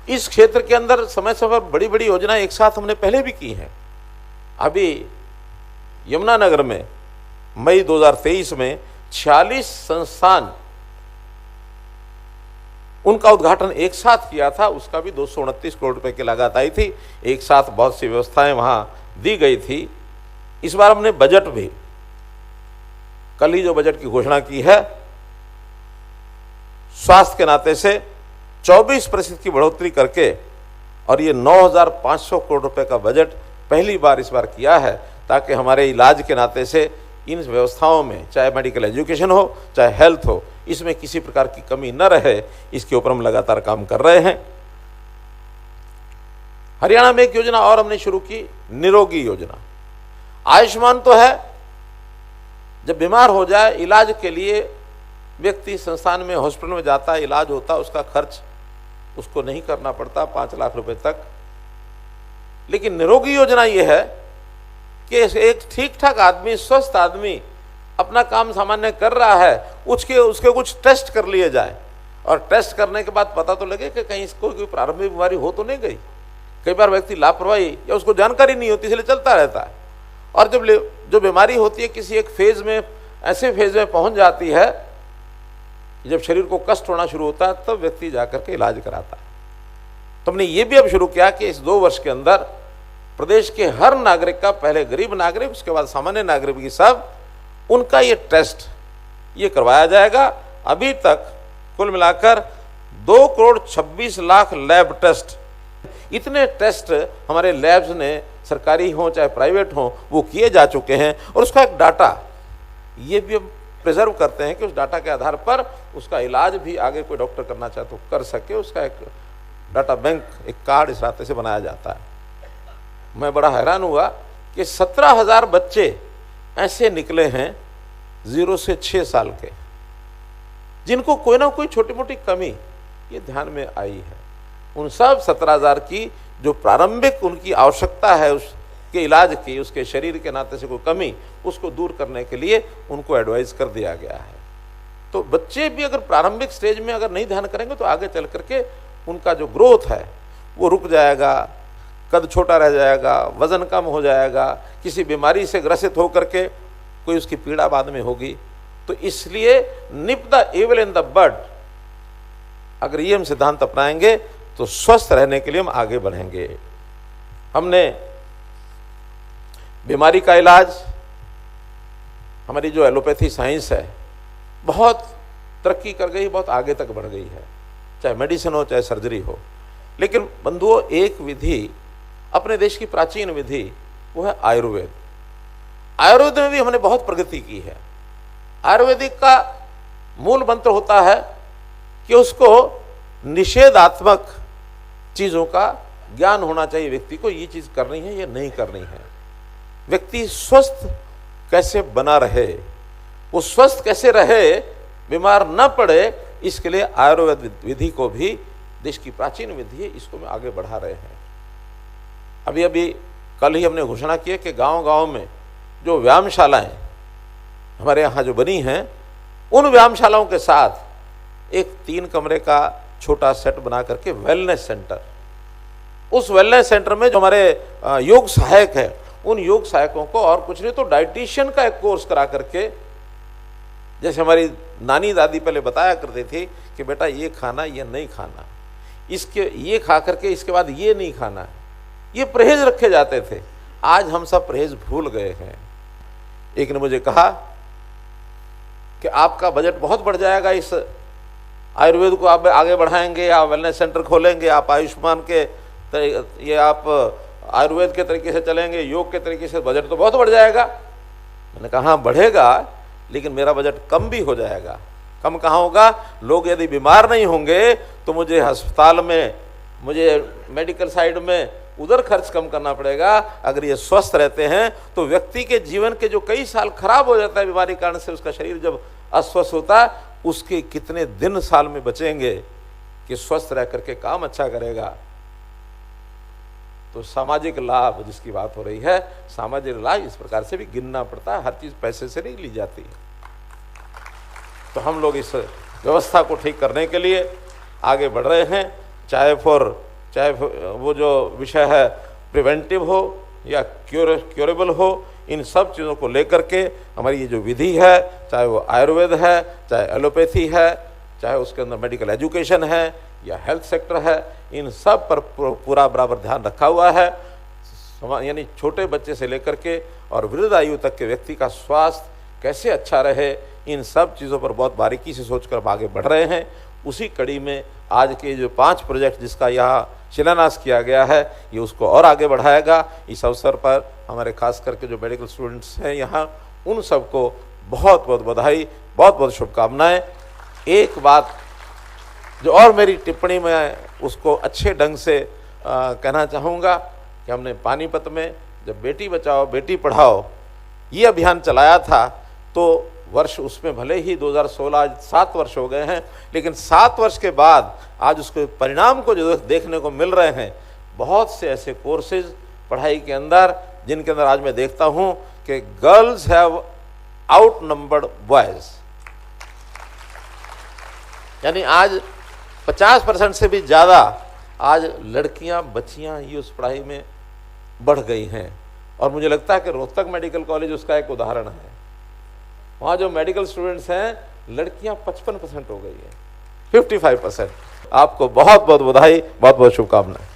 इस क्षेत्र के अंदर समय समय पर बड़ी बड़ी योजनाएं एक साथ हमने पहले भी की हैं। अभी यमुनानगर में मई 2023 में 46 संस्थान, उनका उद्घाटन एक साथ किया था। उसका भी 229 करोड़ रुपए की लागत आई थी। एक साथ बहुत सी व्यवस्थाएं वहां दी गई थी। इस बार हमने बजट भी, कल ही जो बजट की घोषणा की है, स्वास्थ्य के नाते से 24% की बढ़ोतरी करके, और ये 9,500 करोड़ रुपए का बजट पहली बार इस बार किया है, ताकि हमारे इलाज के नाते से इन व्यवस्थाओं में, चाहे मेडिकल एजुकेशन हो चाहे हेल्थ हो, इसमें किसी प्रकार की कमी न रहे, इसके ऊपर हम लगातार काम कर रहे हैं। हरियाणा में एक योजना और हमने शुरू की, निरोगी योजना। आयुष्मान तो है, जब बीमार हो जाए इलाज के लिए व्यक्ति संस्थान में, हॉस्पिटल में जाता है, इलाज होता है, उसका खर्च उसको नहीं करना पड़ता 5 लाख रुपए तक। लेकिन निरोगी योजना यह है कि एक ठीक ठाक आदमी, स्वस्थ आदमी अपना काम सामान्य कर रहा है, उसके कुछ टेस्ट कर लिए जाए, और टेस्ट करने के बाद पता तो लगे कि कहीं इसको कोई प्रारंभिक बीमारी हो तो नहीं गई। कई बार व्यक्ति लापरवाही या उसको जानकारी नहीं होती, इसलिए चलता रहता है, और जब जो बीमारी होती है किसी एक फेज में, ऐसे फेज में पहुंच जाती है, जब शरीर को कष्ट होना शुरू होता है, तब व्यक्ति जाकर के इलाज कराता है। तो हमने ये भी अब शुरू किया कि इस 2 वर्ष के अंदर प्रदेश के हर नागरिक का, पहले गरीब नागरिक, उसके बाद सामान्य नागरिक की, सब उनका ये टेस्ट ये करवाया जाएगा। अभी तक कुल मिलाकर 2,26,00,000 लैब टेस्ट, इतने टेस्ट हमारे लैब्स ने, सरकारी हों चाहे प्राइवेट हों, वो किए जा चुके हैं। और उसका एक डाटा ये भी हम प्रिजर्व करते हैं कि उस डाटा के आधार पर उसका इलाज भी आगे कोई डॉक्टर करना चाहे तो कर सके। उसका एक डाटा बैंक, एक कार्ड इस रास्ते से बनाया जाता है। मैं बड़ा हैरान हुआ कि 17,000 बच्चे ऐसे निकले हैं 0 से 6 साल के, जिनको कोई ना कोई छोटी मोटी कमी ये ध्यान में आई है। उन सब 17,000 की जो प्रारंभिक उनकी आवश्यकता है उसके इलाज की, उसके शरीर के नाते से कोई कमी, उसको दूर करने के लिए उनको एडवाइस कर दिया गया है। तो बच्चे भी अगर प्रारंभिक स्टेज में अगर नहीं ध्यान करेंगे तो आगे चल करके उनका जो ग्रोथ है वो रुक जाएगा, कद छोटा रह जाएगा, वजन कम हो जाएगा, किसी बीमारी से ग्रसित होकर के कोई उसकी पीड़ा बाद में होगी। तो इसलिए nip the evil in the bud, अगर ये हम सिद्धांत अपनाएंगे तो स्वस्थ रहने के लिए हम आगे बढ़ेंगे। हमने बीमारी का इलाज, हमारी जो एलोपैथी साइंस है बहुत तरक्की कर गई, बहुत आगे तक बढ़ गई है, चाहे मेडिसिन हो चाहे सर्जरी हो। लेकिन बंधुओं, एक विधि अपने देश की प्राचीन विधि, वो है आयुर्वेद। आयुर्वेद में भी हमने बहुत प्रगति की है। आयुर्वेदिक का मूल मंत्र होता है कि उसको निषेधात्मक चीज़ों का ज्ञान होना चाहिए व्यक्ति को, ये चीज़ करनी है, ये नहीं करनी है। व्यक्ति स्वस्थ कैसे बना रहे, वो स्वस्थ कैसे रहे, बीमार न पड़े, इसके लिए आयुर्वेद विधि को भी, देश की प्राचीन विधि है, इसको में आगे बढ़ा रहे हैं। अभी अभी कल ही हमने घोषणा की है कि गांव-गांव में जो व्यायामशालाएं हमारे यहाँ जो बनी हैं, उन व्यायामशालाओं के साथ एक 3 कमरे का छोटा सेट बना करके वेलनेस सेंटर, उस वेलनेस सेंटर में जो हमारे योग सहायक है, उन योग सहायकों को और कुछ नहीं तो डाइटिशियन का एक कोर्स करा करके, जैसे हमारी नानी दादी पहले बताया करती थी कि बेटा ये खाना, ये नहीं खाना, इसके ये खा करके इसके बाद ये नहीं खाना, ये परहेज रखे जाते थे। आज हम सब परहेज भूल गए हैं। एक ने मुझे कहा कि आपका बजट बहुत बढ़ जाएगा, इस आयुर्वेद को आप आगे बढ़ाएंगे, आप वेलनेस सेंटर खोलेंगे, आप आयुष्मान के ये आप आयुर्वेद के तरीके से चलेंगे, योग के तरीके से, बजट तो बहुत बढ़ जाएगा। मैंने कहा हाँ बढ़ेगा, लेकिन मेरा बजट कम भी हो जाएगा। कम कहाँ होगा? लोग यदि बीमार नहीं होंगे तो मुझे अस्पताल में, मुझे मेडिकल साइड में उधर खर्च कम करना पड़ेगा। अगर ये स्वस्थ रहते हैं तो व्यक्ति के जीवन के जो कई साल खराब हो जाता है बीमारी कारण से, उसका शरीर जब अस्वस्थ होता है, उसके कितने दिन साल में बचेंगे कि स्वस्थ रह करके काम अच्छा करेगा। तो सामाजिक लाभ जिसकी बात हो रही है, सामाजिक लाभ इस प्रकार से भी गिनना पड़ता है, हर चीज पैसे से नहीं ली जाती। तो हम लोग इस व्यवस्था को ठीक करने के लिए आगे बढ़ रहे हैं, चाहे फॉर चाहे वो जो विषय है प्रिवेंटिव हो या क्योरेबल हो, इन सब चीज़ों को लेकर के हमारी ये जो विधि है, चाहे वो आयुर्वेद है, चाहे एलोपैथी है, चाहे उसके अंदर मेडिकल एजुकेशन है या हेल्थ सेक्टर है, इन सब पर पूरा बराबर ध्यान रखा हुआ है। यानी छोटे बच्चे से लेकर के और वृद्ध आयु तक के व्यक्ति का स्वास्थ्य कैसे अच्छा रहे, इन सब चीज़ों पर बहुत बारीकी से सोचकर हम आगे बढ़ रहे हैं। उसी कड़ी में आज के जो 5 प्रोजेक्ट जिसका यहाँ शिलान्यास किया गया है, ये उसको और आगे बढ़ाएगा। इस अवसर पर हमारे खास करके जो मेडिकल स्टूडेंट्स हैं यहाँ, उन सबको बहुत बहुत बधाई, बहुत बहुत शुभकामनाएं। एक बात जो और मेरी टिप्पणी में उसको अच्छे ढंग से कहना चाहूँगा कि हमने पानीपत में जब बेटी बचाओ बेटी पढ़ाओ ये अभियान चलाया था, तो वर्ष उसमें भले ही 2016 आज 7 वर्ष हो गए हैं, लेकिन 7 वर्ष के बाद आज उसके परिणाम को जो देखने को मिल रहे हैं, बहुत से ऐसे कोर्सेज पढ़ाई के अंदर जिनके अंदर आज मैं देखता हूं कि girls have out numbered boys. यानी आज 50% से भी ज़्यादा आज लड़कियां बच्चियां ही उस पढ़ाई में बढ़ गई हैं। और मुझे लगता है कि रोहतक मेडिकल कॉलेज उसका एक उदाहरण है। वहाँ जो मेडिकल स्टूडेंट्स हैं लड़कियां 55% हो गई हैं, 55%। आपको बहुत बहुत बधाई, बहुत बहुत शुभकामनाएं।